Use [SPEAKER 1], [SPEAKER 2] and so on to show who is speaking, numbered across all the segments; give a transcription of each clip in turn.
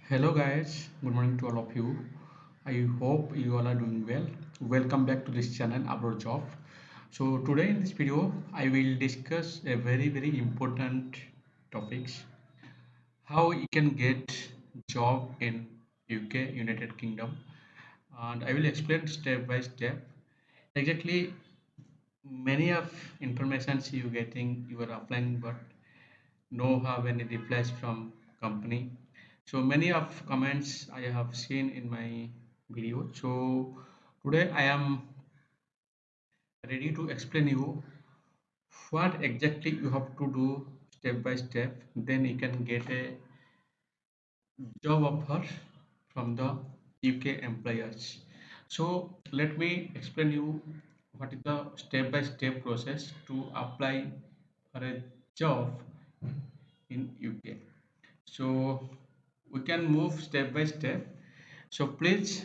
[SPEAKER 1] Hello guys, good morning to all of you. I hope you all are doing well. Welcome back to this channel Abroad Job. So today in this video I will discuss a very important topics. How you can get job in UK United Kingdom, and I will explain step by step exactly many of informations you getting you are applying but no have any replies from company. So many of comments I have seen in my video. So today I am ready to explain you what exactly you have to do step by step, then you can get a job offer from the UK employers. So let me explain you what is the step by step process to apply for a job in UK. So we can move step by step. So please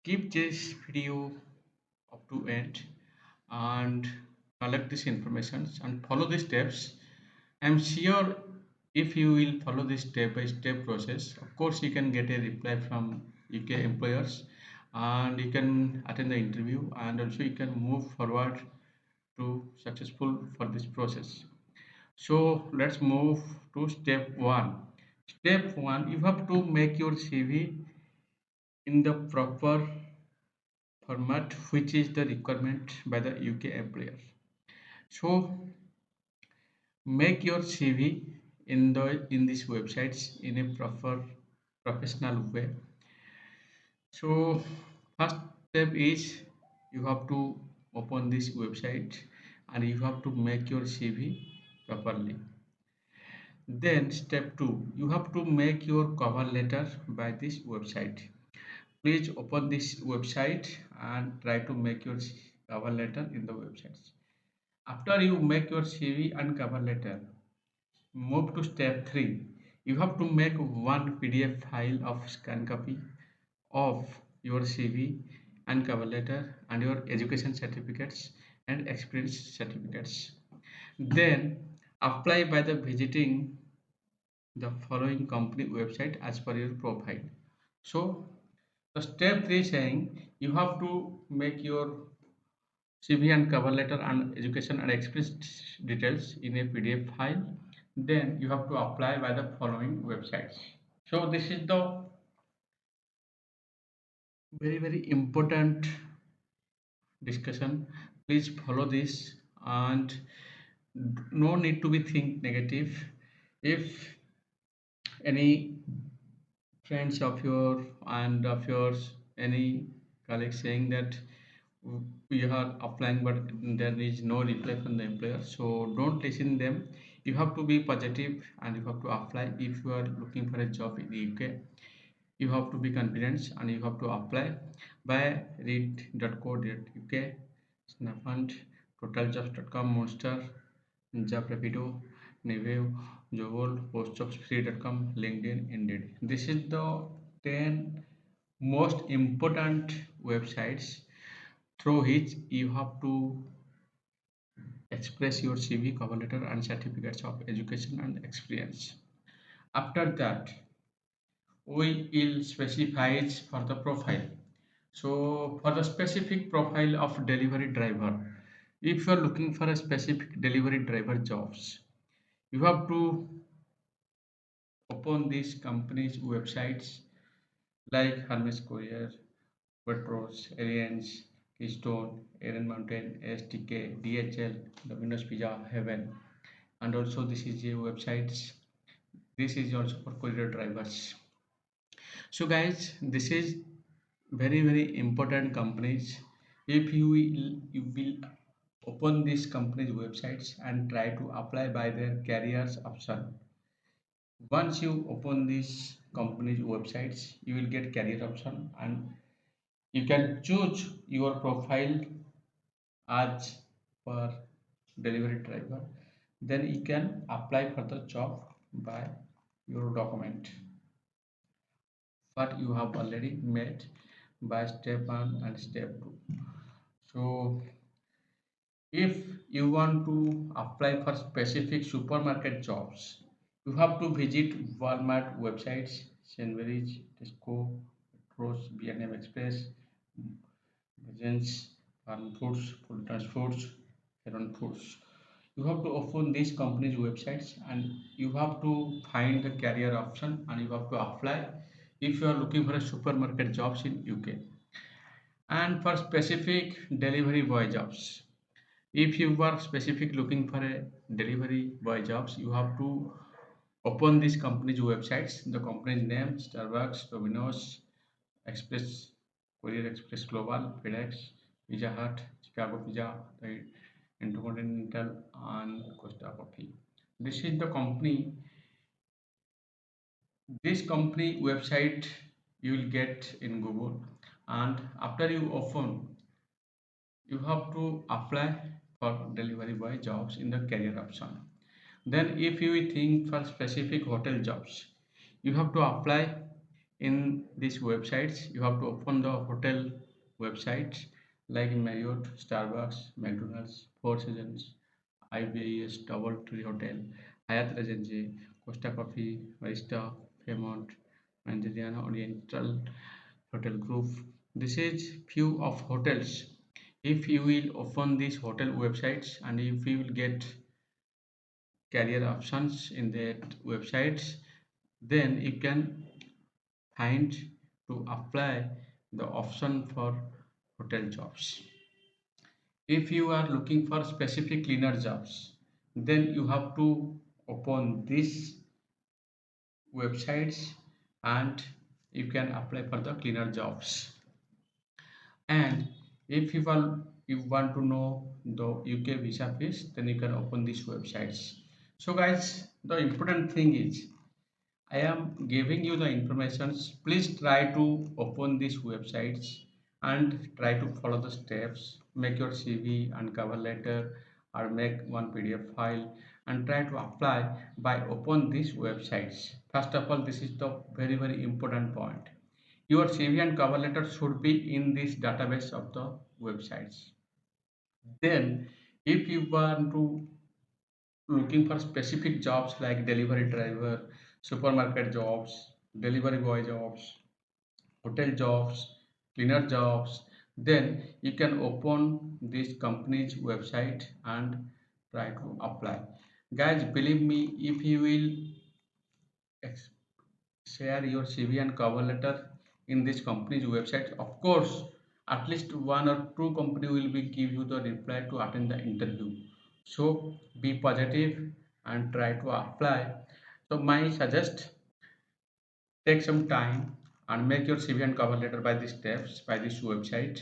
[SPEAKER 1] keep this video up to end and collect this information and follow the steps. I'm sure if you will follow this step by step process, of course you can get a reply from UK employers and you can attend the interview and also you can move forward to successful for this process. So let's move to step one. Step one, you have to make your CV in the proper format, which is the requirement by the UK employer. So make your CV in these websites in a proper professional way. So first step is you have to open this website and you have to make your CV properly. Then step 2, you have to make your cover letter by this website. Please open this website and try to make your cover letter in the websites. After you make your CV and cover letter, move to step 3. You have to make one PDF file of scan copy of your CV and cover letter and your education certificates and experience certificates. Then apply by the visiting the following company website as per your profile. So the step 3 saying you have to make your CV and cover letter and education and experience details in a PDF file. Then you have to apply by the following websites. So this is the very important discussion. Please follow this and no need to be think negative. If any friends of your and of yours, any colleagues saying that we are applying but there is no reply from the employer, so don't listen them. You have to be positive and you have to apply. If you are looking for a job in the UK, you have to be confident and you have to apply by read.co.uk, Snaphunt, totaljobs.com, Monster, Job Rapido, Neveo, Jobol, postjobsfree.com, LinkedIn, Indeed. This is the 10 most important websites through which you have to express your CV, cover letter, and certificates of education and experience. After that, we will specify for the profile. So, for the specific profile of delivery driver, if you are looking for a specific delivery driver jobs, you have to open these companies' websites like Hermes Courier, Waitrose, Alliance, Keystone, Iron Mountain, ASDK, DHL, Domino's Pizza, Heaven, and also this is a websites. This is also for courier drivers. So guys, this is very important companies. If you will open these companies websites and try to apply by their careers option. Once you open these companies websites, you will get career option and you can choose your profile as per delivery driver. Then you can apply for the job by your document what you have already made by step 1 and step 2. So if you want to apply for specific supermarket jobs, you have to visit Walmart websites, Sainsbury, Tesco, Waitrose, B&M Express, Budgens, Farmfoods, Fulton Foods, Heron Foods. You have to open these companies' websites and you have to find the career option and you have to apply if you are looking for a supermarket jobs in UK and for specific delivery boy jobs. If you are specific looking for a delivery boy jobs, you have to open these companies' websites. The company's name: Starbucks, Domino's, Express, Courier Express Global, Fedex, Pizza Hut, Chicago Pizza, the Intercontinental, and Costa Coffee. This is the company. This company website you will get in Google, and after you open, you have to apply for delivery boy jobs in the career option. Then, if you think for specific hotel jobs, you have to apply in these websites. You have to open the hotel websites like Marriott, Starbucks, McDonald's, Four Seasons, IBS, Double Tree Hotel, Hyatt Regency, Costa Coffee, Vista, Fairmont, Mandarin Oriental Hotel Group. This is few of hotels. If you will open these hotel websites and if you will get career options in that websites, then you can find to apply the option for hotel jobs. If you are looking for specific cleaner jobs, then you have to open these websites and you can apply for the cleaner jobs. And if you want to know the UK visa fees, then you can open these websites. So guys, the important thing is I am giving you the informations. Please try to open these websites and try to follow the steps. Make your CV and cover letter or make one PDF file and try to apply by open these websites. First of all, this is the very important point. Your CV and cover letter should be in this database of the websites. Then, if you want to looking for specific jobs like delivery driver, supermarket jobs, delivery boy jobs, hotel jobs, cleaner jobs, then you can open this company's website and try to apply. Guys, believe me, if you will share your CV and cover letter in this company's website, of course, at least one or two company will be give you the reply to attend the interview. So be positive and try to apply. So my suggest take some time and make your CV and cover letter by these steps by this website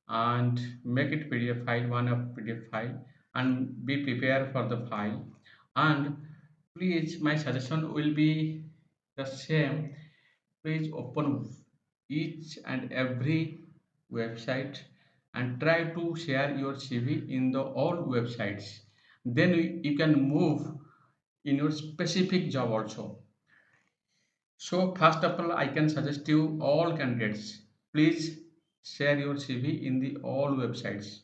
[SPEAKER 1] and make it PDF file, one of PDF file, and be prepared for the file. And please, my suggestion will be the same. Please open each and every website and try to share your CV in the all websites. Then you can move in your specific job also. So first of all, I can suggest you all candidates, please share your CV in the all websites.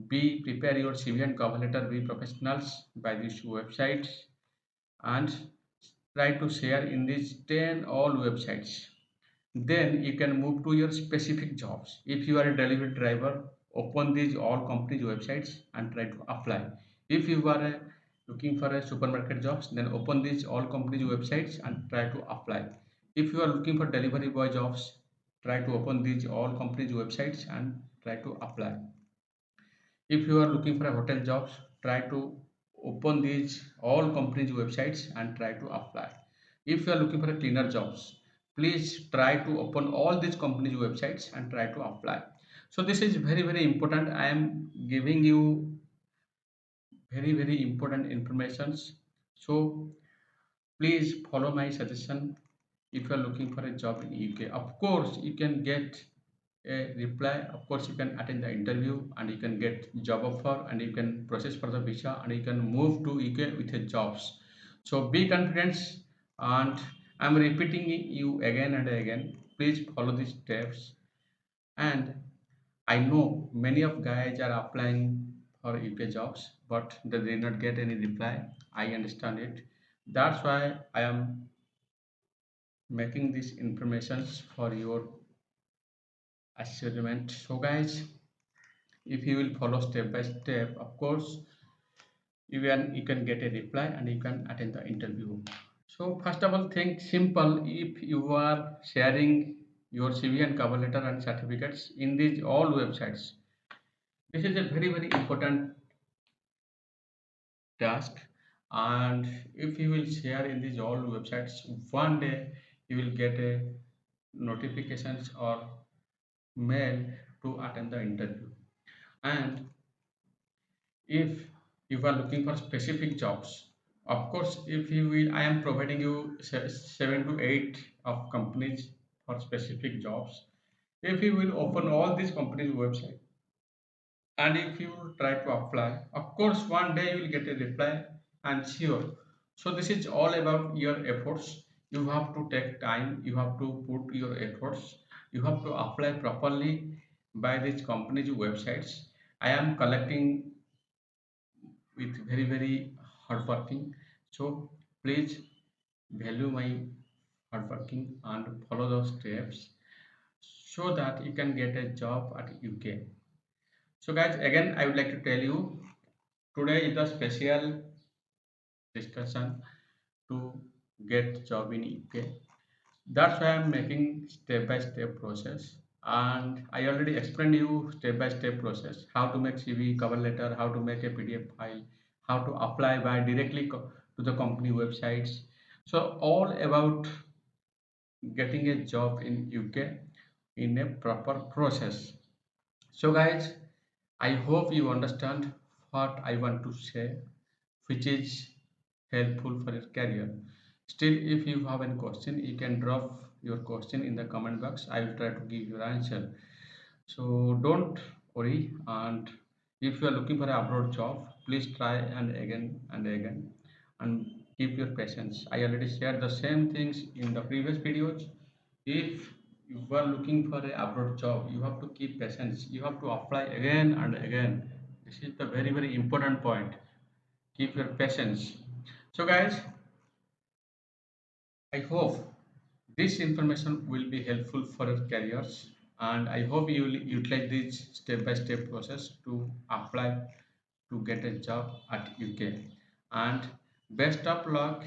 [SPEAKER 1] Be prepare your CV and cover letter, be professionals by these websites and try to share in these 10 all websites. Then you can move to your specific jobs. If you are a delivery driver, open these all companies websites and try to apply. If you are looking for a supermarket jobs, then open these all companies websites and try to apply. If you are looking for delivery boy jobs, try to open these all companies websites and try to apply. If you are looking for a hotel jobs, try to open these all companies websites and try to apply. If you are looking for a cleaner jobs, please try to open all these companies websites and try to apply. So this is very important. I am giving you very important informations. So please follow my suggestion. If you are looking for a job in UK, of course you can get a reply. Of course you can attend the interview and you can get job offer and you can process for the visa and you can move to UK with a jobs. So be confident and I'm repeating you again and again. Please follow these steps. And I know many of guys are applying for UK jobs, but they did not get any reply. I understand it. That's why I am making these informations for your assignment. So guys, if you will follow step by step, of course you can get a reply and you can attend the interview. So first of all, think simple. If you are sharing your CV and cover letter and certificates in these all websites, this is a very important task. And if you will share in these all websites, one day you will get a notifications or mail to attend the interview. And if you are looking for specific jobs, of course, if you will, I am providing you 7 to 8 of companies for specific jobs. If you will open all these companies website and if you will try to apply, of course one day you will get a reply and sure. So this is all about your efforts. You have to take time, you have to put your efforts, you have to apply properly by these companies websites. I am collecting with very hard working. So please value my hard working and follow those steps so that you can get a job at UK. So guys, again I would like to tell you, today is a special discussion to get job in UK. That's why I'm making step by step process, and I already explained you step by step process, how to make CV, cover letter, how to make a PDF file, how to apply by directly to the company websites. So all about getting a job in UK in a proper process. So guys, I hope you understand what I want to say, which is helpful for your career. Still, if you have any question, you can drop your question in the comment box. I will try to give your answer. So don't worry. And if you are looking for a abroad job, please try and again and keep your patience. I already shared the same things in the previous videos. If you are looking for a abroad job, you have to keep patience. You have to apply again and again. This is the very important point. Keep your patience. So guys, I hope this information will be helpful for your careers, and I hope you will utilize this step by step process to apply to get a job at UK. And best of luck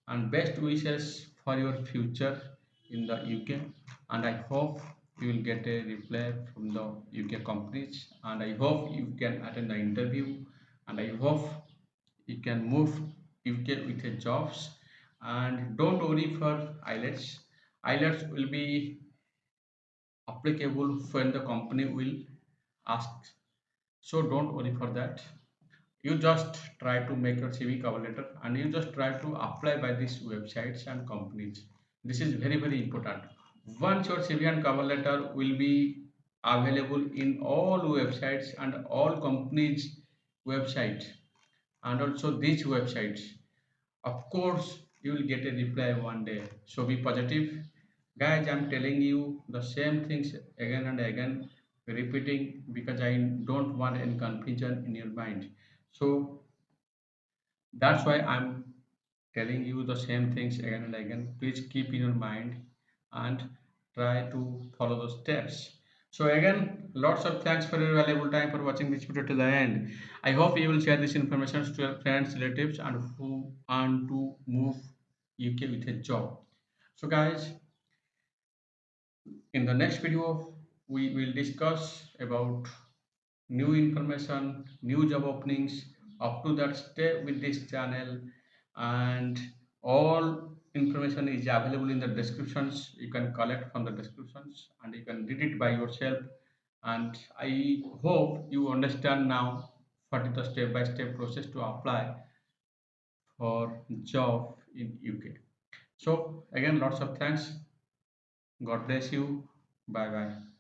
[SPEAKER 1] and best wishes for your future in the UK. And I hope you will get a reply from the UK companies, and I hope you can attend the interview, and I hope you can move UK with a jobs. And don't worry for IELTS. IELTS will be applicable when the company will ask. So don't worry for that. You just try to make your CV cover letter and you just try to apply by these websites and companies. This is very important. Once your CV and cover letter will be available in all websites and all companies websites and also these websites, of course you will get a reply one day. So be positive. Guys, I'm telling you the same things again and again, repeating because I don't want any confusion in your mind. So that's why I'm telling you the same things again and again. Please keep in your mind and try to follow those steps. So again, lots of thanks for your valuable time for watching this video till the end. I hope you will share this information to your friends, relatives, and who want to move UK with a job. So guys, in the next video, we will discuss about new information, new job openings. Up to that, stay with this channel, and all information is available in the descriptions. You can collect from the descriptions and you can read it by yourself. And I hope you understand now what is the step-by-step process to apply for job in UK. So again, lots of thanks. God bless you. Bye bye.